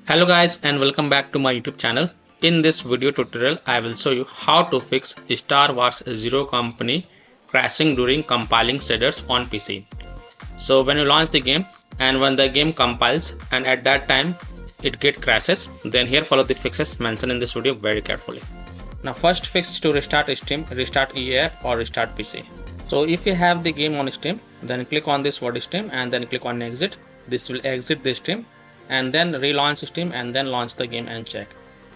Hello guys and welcome back to my YouTube channel. In this video tutorial I will show you how to fix Star Wars Zero Company crashing during compiling shaders on PC. So when you launch the game and when the game compiles and at that time it crashes, then here follow the fixes mentioned in this video very carefully. Now first fix to restart Steam, restart EA app or restart PC. So if you have the game on Steam, then click on this word Steam and then click on exit. This will exit the Steam and then relaunch Steam and then launch the game and check.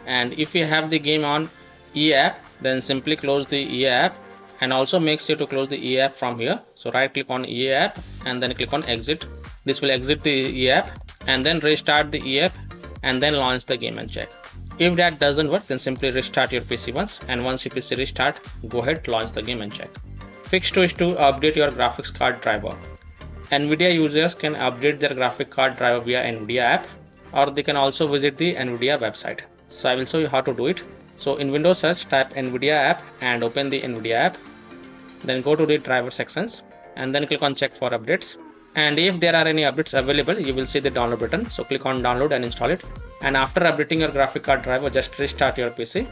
And if you have the game on EA app, then simply close the EA app and also make sure to close the EA app from here. So right click on EA app and then click on exit. This will exit the EA app and then restart the EA app and then launch the game and check. If that doesn't work, then simply restart your PC once, and once your PC restart, go ahead, launch the game and check. Fix 2 is to update your graphics card driver. NVIDIA users can update their graphic card driver via NVIDIA app, or they can also visit the NVIDIA website. So I will show you how to do it. So in Windows search, type NVIDIA app and open the NVIDIA app. Then go to the driver sections and then click on check for updates. And if there are any updates available, you will see the download button. So click on download and install it. And after updating your graphic card driver, just restart your PC.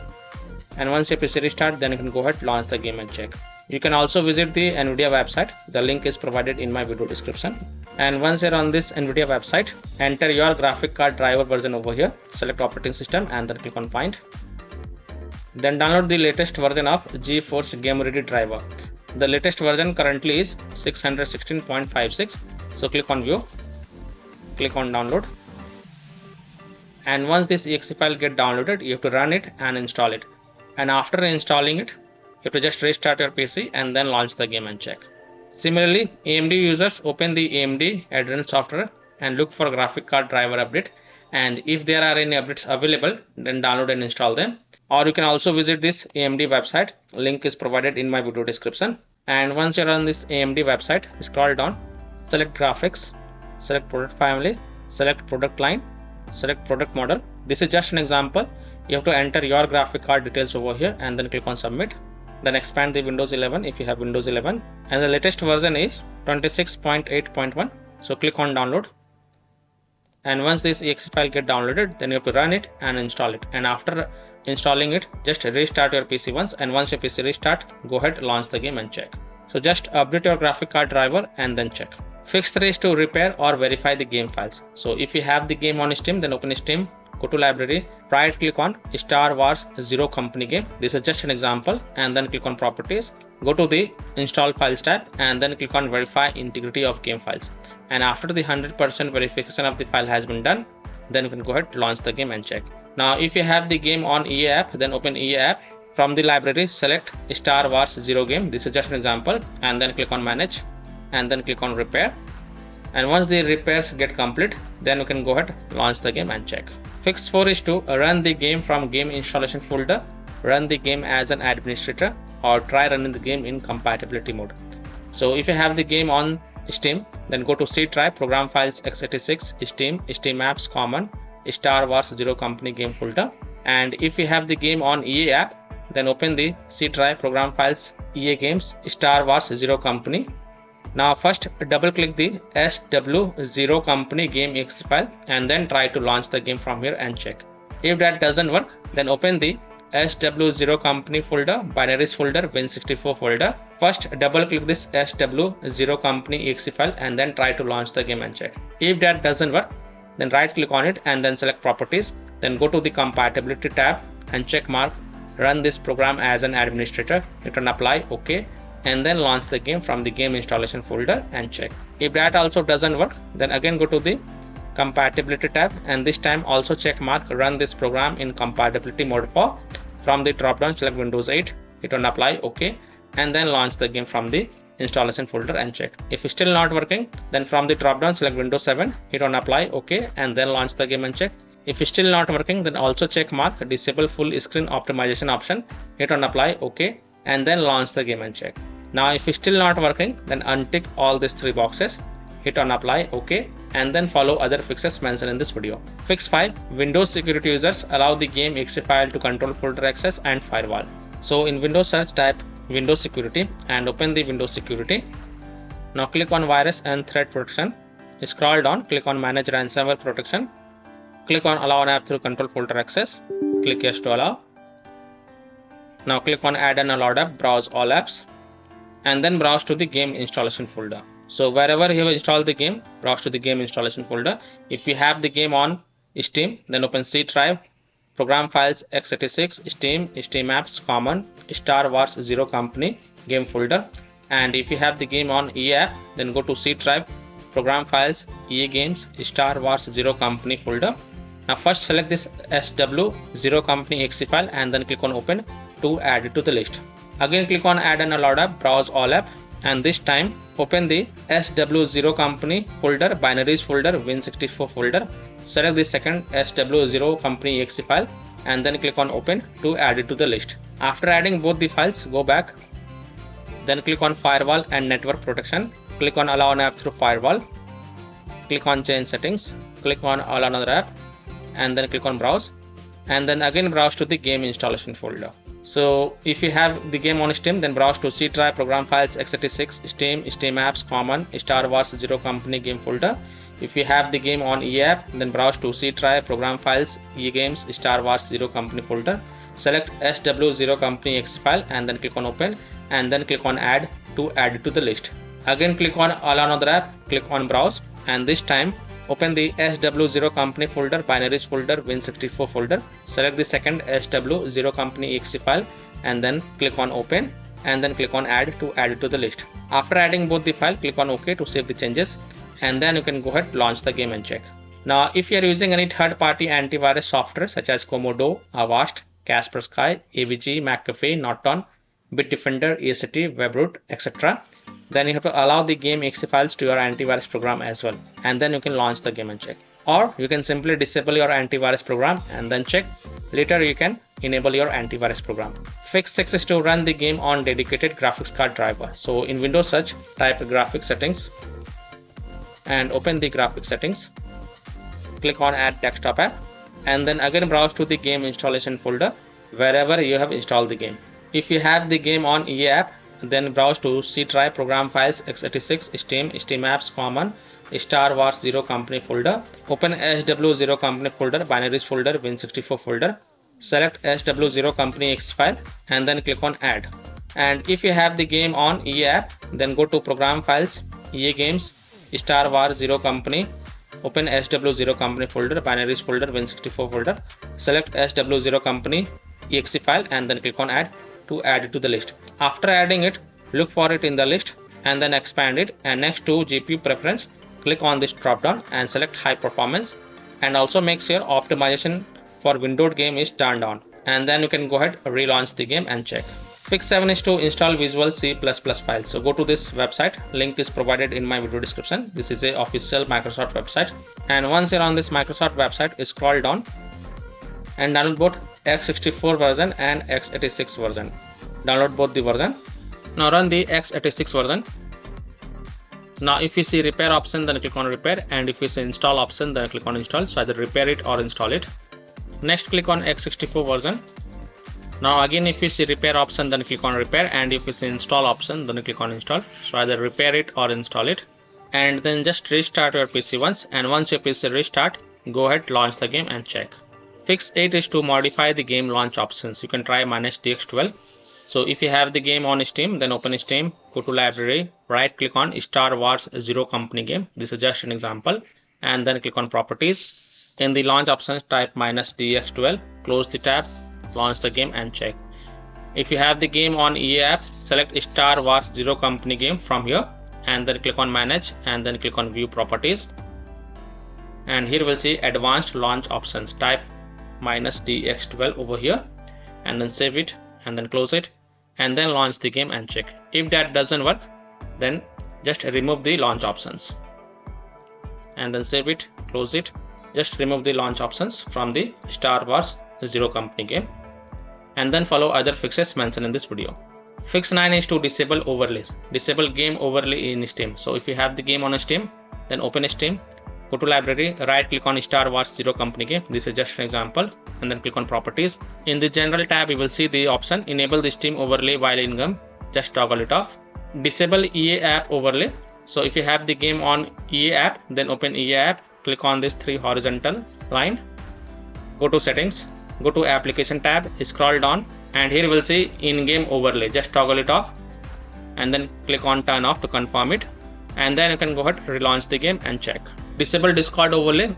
And once your PC restart, then you can go ahead, launch the game and check. You can also visit the NVIDIA website. The link is provided in my video description. And once you're on this NVIDIA website, enter your graphic card driver version over here. Select operating system and then click on find. Then download the latest version of GeForce Game Ready driver. The latest version currently is 616.56. So click on view, click on download. And once this exe file get downloaded, you have to run it and install it. And after installing it, you have to just restart your PC and then launch the game and check. Similarly, AMD users open the AMD Adreno software and look for graphic card driver update. And if there are any updates available, then download and install them. Or you can also visit this AMD website. Link is provided in my video description. And once you're on this AMD website, scroll down, select graphics, select product family, select product line, select product model. This is just an example. You have to enter your graphic card details over here and then click on submit. Then expand the Windows 11 if you have Windows 11, and the latest version is 26.8.1. so click on download. And once this exe file get downloaded, then you have to run it and install it. And after installing it, just restart your PC once, and once your PC restart, go ahead, launch the game and check. So just update your graphic card driver and then check. Fix 3 is to repair or verify the game files. So if you have the game on Steam, then open Steam, go to library, right click on Star Wars Zero Company game. This is just an example, and then click on properties, go to the install files tab and then click on verify integrity of game files. And after the 100% verification of the file has been done, then you can go ahead, launch the game and check. Now if you have the game on EA app, then open EA app. From the library, select Star Wars Zero game. This is just an example, and then click on manage and then click on repair. And once the repairs get complete, then you can go ahead, launch the game and check. Fix 4 is to run the game from game installation folder, run the game as an administrator, or try running the game in compatibility mode. So if you have the game on Steam, then go to C drive, program files x86, Steam, Steam apps common, Star Wars Zero Company game folder. And if you have the game on EA app, then open the C drive, program files, EA games, Star Wars Zero Company. Now first double click the SW0 Company game exe file and then try to launch the game from here and check. If that doesn't work, then open the SW0 Company folder, binaries folder, Win64 folder. First double click this SW0 Company exe file and then try to launch the game and check. If that doesn't work, then right click on it and then select properties. Then go to the compatibility tab and check mark run this program as an administrator. Hit on apply, OK, and then launch the game from the game installation folder and check. If that also doesn't work, then again go to the compatibility tab and this time also check mark run this program in compatibility mode for. From the drop down, select Windows 8, hit on apply, OK, and then launch the game from the installation folder and check. If it's still not working, then from the drop down, select Windows 7, hit on apply, OK, and then launch the game and check. If it's still not working, then also check mark disable full screen optimization option, hit on apply, OK, and then launch the game and check. Now if it's still not working, then untick all these 3 boxes, hit on apply, OK, and then follow other fixes mentioned in this video. Fix 5, Windows security users allow the game exe file to control folder access and firewall. So in Windows search, type Windows security and open the Windows security. Now click on virus and threat protection. Scroll down, click on manage ransomware protection. click on allow an app through control folder access. Click yes to allow. Now click on add an allowed app, browse all apps, and then browse to the game installation folder. So wherever you have installed the game, browse to the game installation folder. If you have the game on Steam, then open C drive, program files x86, Steam, Steam apps, common, Star Wars Zero Company game folder. And if you have the game on EA app, then go to C drive, program files, EA games, Star Wars Zero Company folder. Now first select this SW Zero Company exe file and then click on open to add it to the list. Again click on add an allowed app, browse all app, and this time open the SW0 Company folder, binaries folder, Win64 folder. Select the second SW0 Company exe file and then click on open to add it to the list. After adding both the files, go back, then click on firewall and network protection. Click on allow an app through firewall. Click on change settings. Click on allow another app and then click on browse, and then again browse to the game installation folder. So if you have the game on Steam, then browse to C drive, program files x86, Steam, Steam apps, common, Star Wars Zero Company game folder. If you have the game on EA app, then browse to C drive, program files, EA games, Star Wars Zero Company folder. Select SW0 Company exe file and then click on open, and then click on add to add it to the list. Again click on allow another app, click on browse, and this time open the SW0 Company folder, binaries folder, Win64 folder. Select the second SW0 Company exe file and then click on open, and then click on add to add it to the list. After adding both the file, click on OK to save the changes, and then you can go ahead, launch the game and check. Now if you are using any third-party antivirus software such as Komodo, Avast, Kaspersky, AVG, McAfee, Norton, Bitdefender, EST, Webroot, etc., then you have to allow the game exe files to your antivirus program as well, and then you can launch the game and check. Or you can simply disable your antivirus program and then check. Later you can enable your antivirus program. Fix 6 is to run the game on dedicated graphics card driver. So in Windows search, type graphics settings and open the graphics settings. Click on add desktop app and then again browse to the game installation folder wherever you have installed the game. If you have the game on EA app, then browse to C drive, program files x86, Steam, Steam apps, common, Star Wars Zero Company folder. Open SW0 Company folder, binaries folder, Win64 folder. Select SW0 Company exe file and then click on add. And if you have the game on EA app, then go to program files, EA games, Star Wars Zero Company. Open SW0 Company folder, binaries folder, Win64 folder. Select SW0 Company exe file and then click on add to add it to the list. After adding it, look for it in the list and then expand it, and next to GPU preference, click on this drop down and select high performance, and also make sure optimization for windowed game is turned on, and then you can go ahead, relaunch the game and check. Fix 7 is to install Visual C++ files. So go to this website, link is provided in my video description. This is a official Microsoft website, and once you're on this Microsoft website, scroll down and download both x64 version and x86 version. Download both the version. Now run the x86 version. Now if you see repair option, then click on repair, and if you see install option, then click on install. So either repair it or install it. Next click on x64 version. Now again if you see repair option, then click on repair, and if you see install option, then click on install. So either repair it or install it, and then just restart your PC once, and once your PC restart, go ahead, launch the game and check. Fix 8 is to modify the game launch options. You can try -dx12. So if you have the game on Steam, then open Steam, go to library, right click on Star Wars Zero Company game. This is just an example, and then click on properties. In the launch options, type -dx12, close the tab, launch the game and check. If you have the game on EA app, select Star Wars Zero Company game from here, and then click on manage, and then click on view properties, and here we'll see advanced launch options. Type -dx12 over here, and then save it and then close it, and then launch the game and check. If that doesn't work, then just remove the launch options and then save it, close it. Just remove the launch options from the Star Wars Zero Company game, and then follow other fixes mentioned in this video. Fix 9 is to disable overlays. Disable game overlay in Steam. So if you have the game on Steam, then open Steam, go to library, right click on Star Wars Zero Company game. This is just an example, and then click on properties. In the general tab, you will see the option enable the Steam overlay while in game. Just toggle it off. Disable EA app overlay. So if you have the game on EA app, then open EA app, click on this 3 horizontal line, go to settings, go to application tab, scroll down, and here you will see in-game overlay. Just toggle it off and then click on turn off to confirm it, and then you can go ahead, relaunch the game and check. Disable Discord overlay.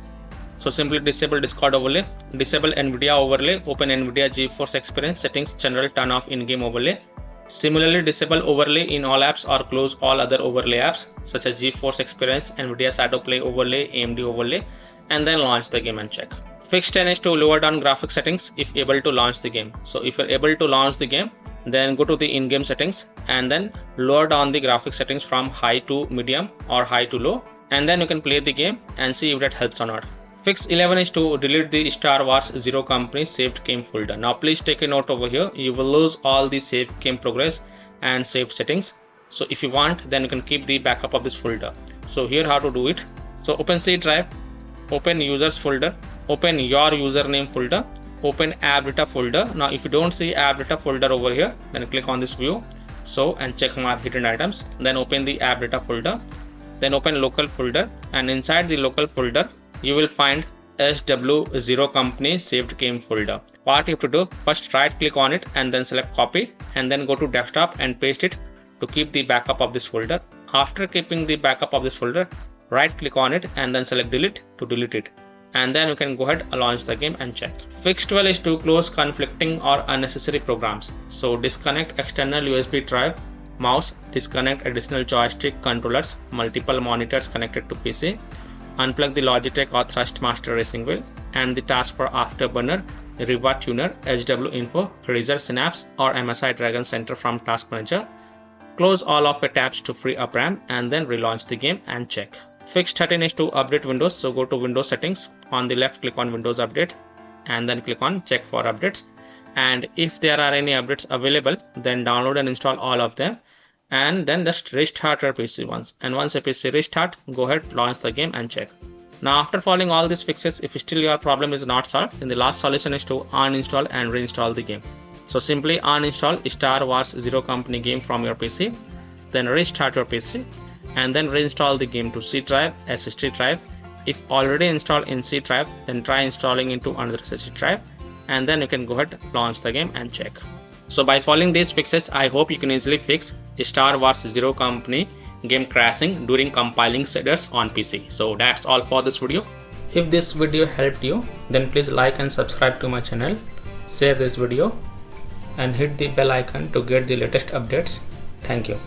So simply disable Discord overlay, disable NVIDIA overlay, open NVIDIA GeForce Experience settings, general, turn off in-game overlay. Similarly, disable overlay in all apps or close all other overlay apps such as GeForce Experience, NVIDIA Shadow Play overlay, AMD overlay, and then launch the game and check. Fix 10 is to lower down graphic settings if able to launch the game. So if you're able to launch the game, then go to the in-game settings and then lower down the graphic settings from high to medium or high to low, and then you can play the game and see if that helps or not. Fix 11 is to delete the Star Wars Zero Company saved game folder. Now please take a note over here, you will lose all the saved game progress and saved settings. So if you want, then you can keep the backup of this folder. So here how to do it. So open C drive, open users folder, open your username folder, open app data folder. Now if you don't see app data folder over here, then click on this view, so and check mark hidden items, then open the app data folder, then open local folder, and inside the local folder you will find SW0 Company saved game folder. What you have to do, first right click on it and then select copy, and then go to desktop and paste it to keep the backup of this folder. After keeping the backup of this folder, right click on it and then select delete to delete it, and then you can go ahead and launch the game and check. Fix 12 is to close conflicting or unnecessary programs. So disconnect external USB drive, mouse, disconnect additional joystick controllers, multiple monitors connected to PC, unplug the Logitech or Thrustmaster racing wheel, and the taskbar Afterburner, Riva Tuner, HW Info, Razer Synapse or MSI Dragon Center from Task Manager. Close all of your tabs to free up RAM and then relaunch the game and check. Fix 13 is to update Windows. So go to Windows settings, on the left click on Windows Update and then click on check for updates, and if there are any updates available, then download and install all of them, and then just restart your PC once, and once your PC restart, go ahead, launch the game and check. Now after following all these fixes, if still your problem is not solved, then the last solution is to uninstall and reinstall the game. So simply uninstall Star Wars Zero Company game from your PC, then restart your PC and then reinstall the game to C drive, SSD drive. If already installed in C drive, then try installing into another SSD drive, and then you can go ahead, launch the game and check. So by following these fixes, I hope you can easily fix Star Wars Zero Company game crashing during compiling shaders on PC. So that's all for this video. If this video helped you, then please like and subscribe to my channel, share this video and hit the bell icon to get the latest updates. Thank you.